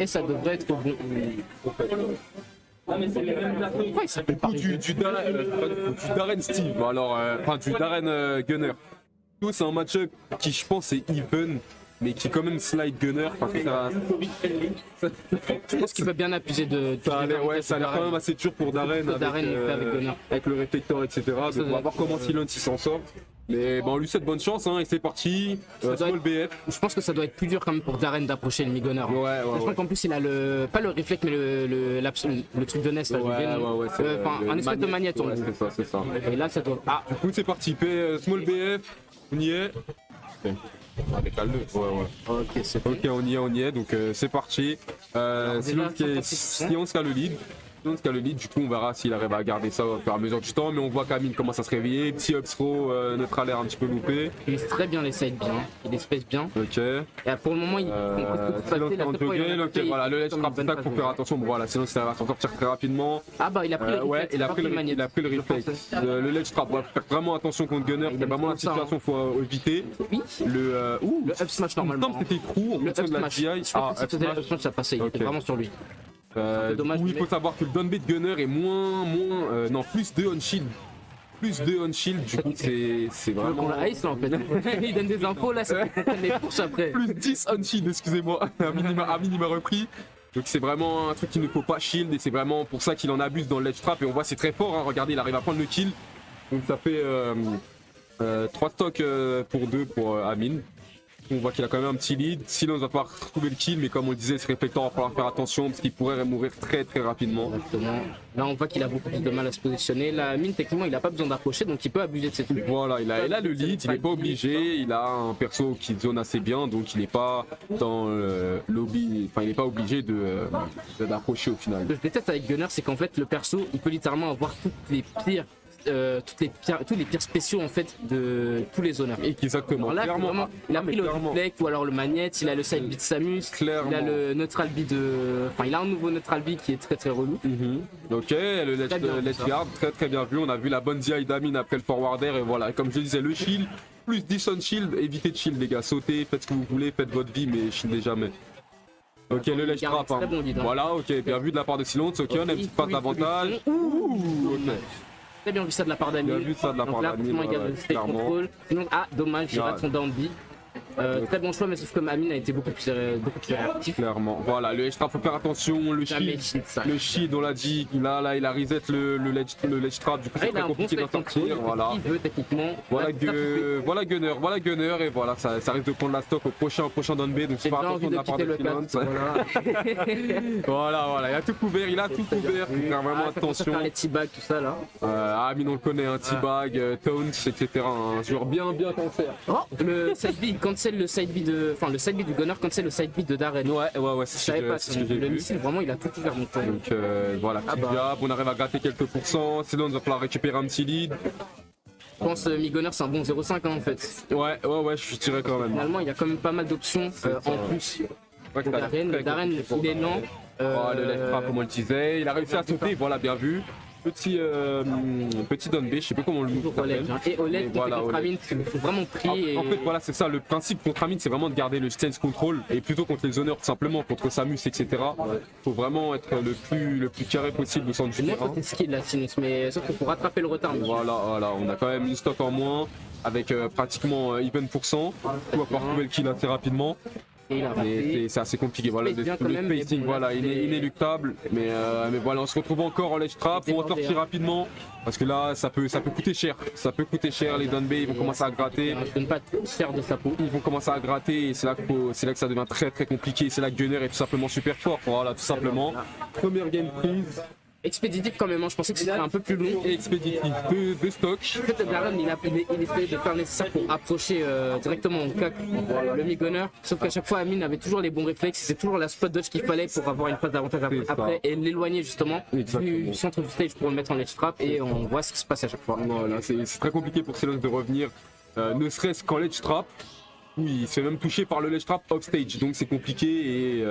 Et ça devrait être bon. Pourquoi il s'appelle pas Du Darren Steve, alors, enfin du Darren Gunner. C'est un match-up qui, je pense, est even, mais qui est quand même slide Gunner. Parce que Je pense qu'il peut bien abuser de. ça a l'air quand même assez dur pour Darren, avec le réflecteur, etc. Donc on va voir comment Silence il s'en sort. Mais bon, on lui souhaite bonne chance, hein, et c'est parti. Small BF. Je pense que ça doit être plus dur quand même pour Darren d'approcher le mi-gunner. Ouais. Je pense qu'en plus il a pas le réflexe, mais le truc de Nest. Un espèce de magnète. C'est ça. Et là, ça doit. Ah, Du coup, c'est parti. Small BF, on y est. Avec la ok, c'est bon. Ok, on y est, donc c'est parti. Silence qui a le lead. Du coup on verra s'il arrive à garder ça au fur et à mesure du temps, mais on voit qu'Amine commence à se réveiller, petit up throw, neutre l'air un petit peu loupé. Il lise très bien les sides bien, il espèce bien. Ok. Et pour le moment il voilà, le ledge trap attack, faut faire attention, bon, voilà, sinon ça va s'en sortir très rapidement. Ah bah il a pris le réflexe, il a pris le réflexe. Le ledge trap, ouais, faire vraiment attention contre Gunner, c'est vraiment la situation, faut éviter. Oui. Le up smash normalement. C'était trou en fonction de la GI. Ah, up smash ça passait, il était vraiment sur lui. Dommage, il faut savoir que le down B de Gunner est plus 2 on shield. Plus 2 on shield, du coup c'est vraiment. On la ice là en fait. Il donne des infos là, c'est pour prendre les fourches après. Plus 10 on shield, excusez-moi. Amine il m'a repris. Donc c'est vraiment un truc qu'il ne faut pas shield et c'est vraiment pour ça qu'il en abuse dans le ledge trap. Et on voit c'est très fort, hein. Regardez, il arrive à prendre le kill. Donc ça fait 3 stocks pour 2 pour Amine. On voit qu'il a quand même un petit lead. Silence va pouvoir trouver le kill, mais comme on le disait, ce réflecteur va falloir faire attention parce qu'il pourrait mourir très rapidement. Exactement. Là, on voit qu'il a beaucoup plus de mal à se positionner. La mine, techniquement, il n'a pas besoin d'approcher, donc il peut abuser de cette trucs. Voilà, il a le lead, il n'est pas obligé. Il a un perso qui zone assez bien, donc il n'est pas dans lobby. Enfin, il n'est pas obligé d'approcher au final. Ce que je déteste avec Gunner, c'est qu'en fait, le perso, il peut littéralement avoir tous les pires spéciaux en fait de tous les zoners. Exactement. Alors là, clairement, il a pris le reflect ou alors le magnète, il a le side B de Samus, clairement. Il a le neutral B enfin il a un nouveau neutral B qui est très relou. Ok, le ledge guard, très bien vu. On a vu la bonne DI d'Amine après le forwarder et voilà. Comme je disais, le shield, plus 10 on shield, évitez de shield les gars, sautez, faites ce que vous voulez, faites votre vie, mais shieldez jamais. Ok, le ledge trap. Hein. Bon, voilà, ok, bien vu de la part de Silence. Ok, on a une petite passe d'avantage. Ok. Très bien vu ça de la part d'Amine. Bien vu ça de la part d'Amine. Il garde le state control. Sinon, dommage, il rate son down B. Très bon choix, mais sauf que Amine a été beaucoup plus réactif. Clairement. Voilà, le edge trap, faut faire attention. Le shield, on l'a dit, il a reset le ledge trap, du coup c'est très compliqué d'en sortir. Voilà. Il veut techniquement. Voilà Gunner, et voilà, ça risque de prendre la stock au prochain down B, donc c'est pas attention de la part de Silence. Voilà, il a tout couvert, faut faire vraiment attention. Les T-bags, tout ça là. Amine, on le connaît, un T-bag, Towns, etc. Un joueur bien cancer. Le side B, cancel le side B le side B du Gunner cancel le side B de Darren. Ouais, c'est ce que j'ai vu. Le missile, vraiment, il a tout ouvert mon temps. Donc voilà, petit jab, on arrive à gratter quelques pourcents, sinon on va falloir récupérer un petit lead. Je pense que Mi-Gunner c'est un bon 0,5 hein, en fait. Ouais, je dirais quand même. Finalement, il y a quand même pas mal d'options en plus. Darren, il est lent. Le ledge trap, comme on le disait, il a réussi à sauter, voilà, bien vu. Petit down B, je sais pas comment on le s'appelle. Et Oleg, contre Amine, il faut vraiment prier. En fait, voilà, c'est ça. Le principe contre Amine, c'est vraiment de garder le stance control et plutôt contre les honneurs, tout simplement, contre Samus, etc. Faut vraiment être le plus carré possible au centre du terrain. C'est skill là, Sinus, mais sauf qu'il faut rattraper le retard. Voilà, on a quand même une stock en moins avec pratiquement even %. On va pouvoir trouver le kill assez rapidement. Mais c'est assez compliqué, voilà, le spacing, voilà, il est inéluctable, mais voilà, on se retrouve encore en ledge trap, on va sortir rapidement, parce que là, ça peut coûter cher, les down B, ils vont commencer à gratter, ils vont commencer à gratter, et c'est là que ça devient très compliqué, c'est là que Gunner est tout simplement super fort, voilà, tout simplement. Première game prise. Expéditif quand même, je pensais que c'était un peu plus long. Et expéditif, de stock. En fait, Darren il essayait de faire le nécessaire pour approcher directement en cac le mi-gunner. Sauf qu'à chaque fois, Amine avait toujours les bons réflexes. C'est toujours la spot dodge qu'il fallait pour avoir une phase d'avantage après et l'éloigner justement du centre du stage pour le mettre en ledge trap. Et on voit ce qui se passe à chaque fois. Voilà, c'est très compliqué pour Silence de revenir, ne serait-ce qu'en ledge trap. Oui, il se fait même toucher par le ledge trap offstage, donc c'est compliqué et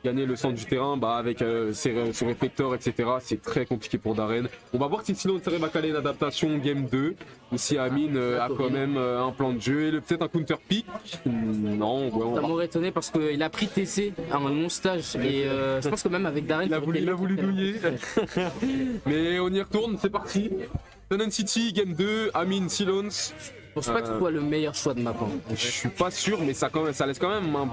gagner le centre du terrain avec ses réflecteurs, etc. C'est très compliqué pour Darren. On va voir si Silence arrive à caler une adaptation game 2 ou si Amine a quand même un plan de jeu et peut-être un counter pick. Non, ouais, Ça m'aurait étonné parce qu'il a pris TC à un long stage et je pense que même avec Darren, il a voulu douiller. Mais on y retourne, c'est parti. Tunnel City, game 2, Amine, Silence. Je pense pas que ce soit le meilleur choix de map. Je suis pas sûr, mais ça laisse quand même un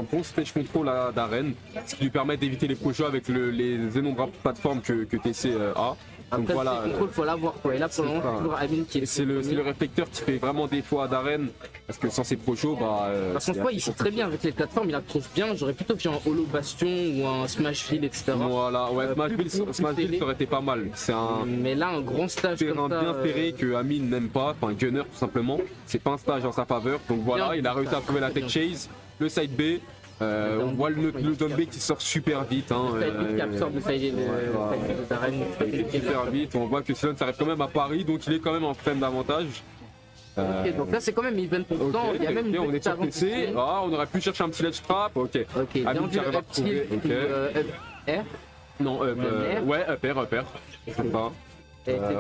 bon stage control à Darren, ce qui lui permet d'éviter les projets avec les innombrables plateformes que TC a. Donc Après, voilà, le contrôle, faut l'avoir quoi. Et là, pour le moment, c'est toujours Amine qui est. c'est le réflecteur qui fait vraiment défaut à Darren, parce que sans ses projos, bah. Parce qu'en soi, il joue très bien avec les plateformes, il accroche bien. J'aurais plutôt vu un Holo Bastion ou un Smashville, etc. Voilà, ouais, Smashville ça aurait été pas mal. C'est un Mais là, un grand stage terrain comme ça, bien ferré que Amine n'aime pas, enfin Gunner tout simplement. C'est pas un stage en sa faveur. Donc voilà, Bien, il a réussi à trouver la tech bien. chase, le side B. On voit le down B qui sort super vite. Hein, qui absorbe le side de Darren. super vite. On voit que Silence arrive quand même à Paris, donc il est quand même en frame d'avantage. Ok, donc là, c'est quand même even pour le temps. Il y a même une on est petite sur avance. PC. Ah, on aurait pu chercher un petit ledge trap. Ok. Ok, bien Amine qui vu, arrive à up retrouver. tilt, Ok. up air. Non, air. ouais, up air. C'est ça.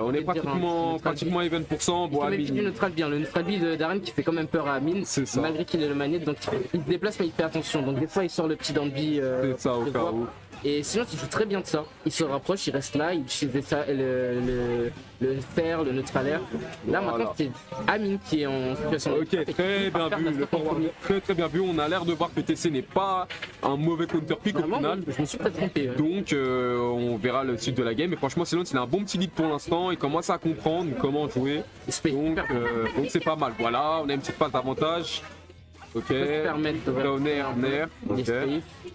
On est pratiquement even pour cent. Bon, Mais Amine. le neutral bien, le neutral B de Darren qui fait quand même peur à Amine, C'est ça. malgré qu'il ait le manette, donc il se déplace mais il fait attention. Donc des fois il sort le petit down B. C'est ça au cas où. Et sinon il joue très bien de ça. Il se rapproche, il reste là, il utilise le fer, le neutral air. Là Voilà. maintenant c'est Amine qui est en situation Ok, très bien vu. Le forward, très bien vu. On a l'air de voir que TC n'est pas un mauvais counter pick au final. Je me suis peut-être trompé. Donc on verra le sud de la game. Et franchement, Silence il a un bon petit lead pour l'instant. Il commence à comprendre comment jouer. Donc c'est pas mal. Voilà, on a une petite passe d'avantage. Ok. Down air, nair. Ok.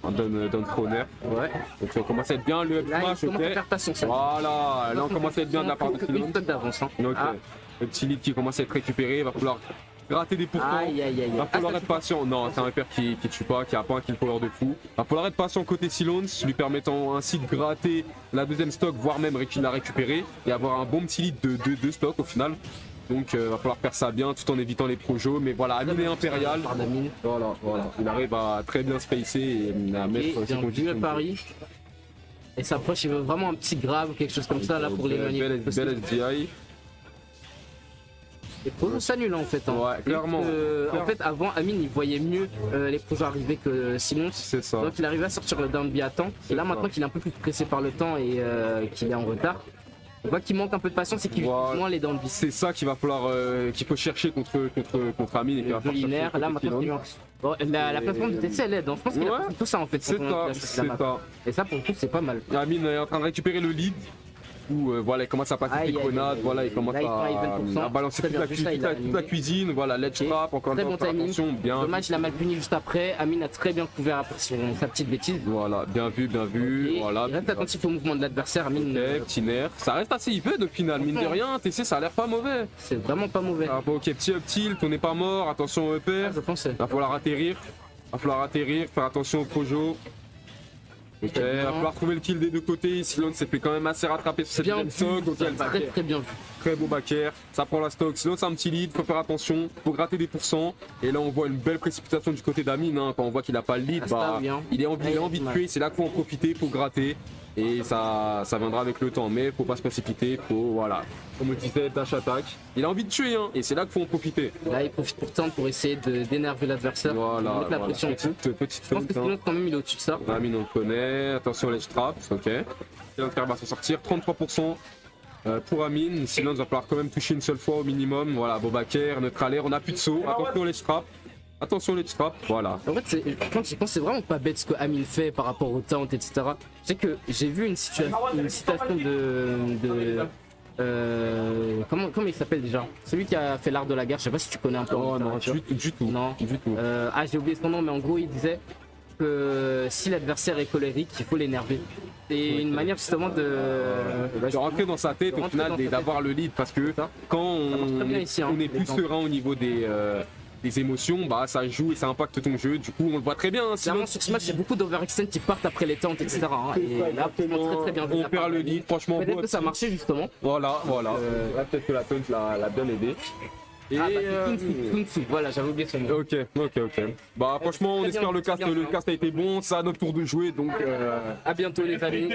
Un down throw nair. Ouais. Donc on commence à être bien le up Là smash. il commence à Ok. faire passion ça. Voilà, là on commence à être bien de la part de Une Silence. stock d'avance. Hein. Ok. Ah. Le petit lead qui commence à être récupéré. Il va falloir gratter des pourcents. Aïe aïe aïe. Va falloir être patient. Non, c'est un père qui tue pas, qui a pas un kill power de fou. Va falloir être patient côté Silence, lui permettant ainsi de gratter la deuxième stock, voire même la récupérer et avoir un bon petit lead de stock au final. Donc va falloir faire ça bien tout en évitant les projos. Mais voilà, Amine est impérial. Voilà. Il arrive à très bien spacer et à mettre ses conditions. Paris. Et s'approche, il veut vraiment un petit grab ou quelque chose comme ça là pour les manier. Belle SDI. Les projets s'annulent en fait. Hein. Ouais, clairement. En fait, avant, Amine il voyait mieux les projets arriver que Silence. C'est ça. Donc il arrivait à sortir le down B à temps. Et là, maintenant qu'il est un peu plus pressé par le temps et qu'il est en retard, on voit qu'il manque un peu de patience et qu'il Voilà. moins les down B. C'est ça qu'il va falloir, qu'il faut chercher contre Amine et qu'il va falloir Linéaire, chercher là contre maintenant, Silence. bon, la plateforme de TC elle aide. Hein. Je pense qu'il a Ouais. fait tout ça en fait. C'est quand on a ça, choisi c'est la map. ça. Et ça pour le coup, c'est pas mal. Amine est en train de récupérer le lead. Où voilà, il commence à passer Aïe, des aïe, grenades, aïe, voilà, aïe. il commence Là, il prend à 20%. balancer Très toute bien vu ça, il a toute la cuisine, voilà, ledge Ok. trap, encore Très une bon fois, faire timing. attention, bien Dommage, il a mal puni juste après. Amine a très bien couvert après sa petite bêtise. voilà, bien vu, Et voilà. il reste attentif au mouvement de l'adversaire. Amine, Ok, petit nerf, ça reste assez even au final, mine de rien, TC ça a l'air pas mauvais. c'est vraiment pas mauvais. Ah, bon, ok, petit up tilt, on n'est pas mort, attention au upper, Je pensais. va falloir atterrir, faire attention au projo. Ok, va falloir trouver le kill des deux côtés, Silence s'est fait quand même assez rattraper sur cette Bien deuxième stock, vu, ok, le très backer. très bien vu. Très beau backer, ça prend la stock, sinon c'est un petit lead, faut faire attention, faut gratter des pourcents. Et là on voit une belle précipitation du côté d'Amine, hein. Quand on voit qu'il a pas le lead, Ah, ça, oui, hein. il est envie de Ouais. tuer, c'est là qu'il faut en profiter, faut gratter. Et ça viendra avec le temps, mais faut pas se précipiter, faut, voilà, comme on disait, dash attaque. Il a envie de tuer, hein, et c'est là qu'il faut en profiter. Là, il profite pourtant pour essayer d'énerver l'adversaire. Voilà, Mettre la voilà. pression dessus. Petite Je pense que feinte, hein. sinon, quand même, il est au-dessus de ça. Amine on le connaît, attention les traps, ok. Silence va s'en sortir, 33% pour Amine. Silence va falloir quand même toucher une seule fois au minimum. Voilà, Bobaker, neutral air, on a plus de saut. Attention les traps, attention les traps, voilà. En fait, quand j'y pense, c'est vraiment pas bête ce que Amine fait par rapport au taunt, etc. Je sais que j'ai vu une citation de comment il s'appelle déjà? Celui qui a fait l'art de la guerre, je sais pas si tu connais un peu. Oh non, du tout. Non. Du tout. J'ai oublié son nom, mais en gros, il disait que si l'adversaire est colérique, il faut l'énerver. C'est une manière justement De rentrer dans sa tête au rentrer final dans et sa d'avoir le lead parce que quand marche très bien ici, hein, on est plus l'exemple. serein au niveau des émotions, bah ça joue et ça impacte ton jeu. Du coup, on le voit très bien. Hein, Clairement, sur ce match, il y a beaucoup d'overextend qui partent après les tentes, etc. hein. Et là, franchement, très très bien vu. on perd le lead, franchement. Peut-être beau que ça uptilt. marchait justement. Voilà. Ouais, peut-être que la taunt l'a bien aidé. Et Kung Fu, voilà, j'avais oublié son nom. ok. Bah franchement, on très espère bien, le cast très bien. a été bon, ça à notre tour de jouer, donc À bientôt les amis.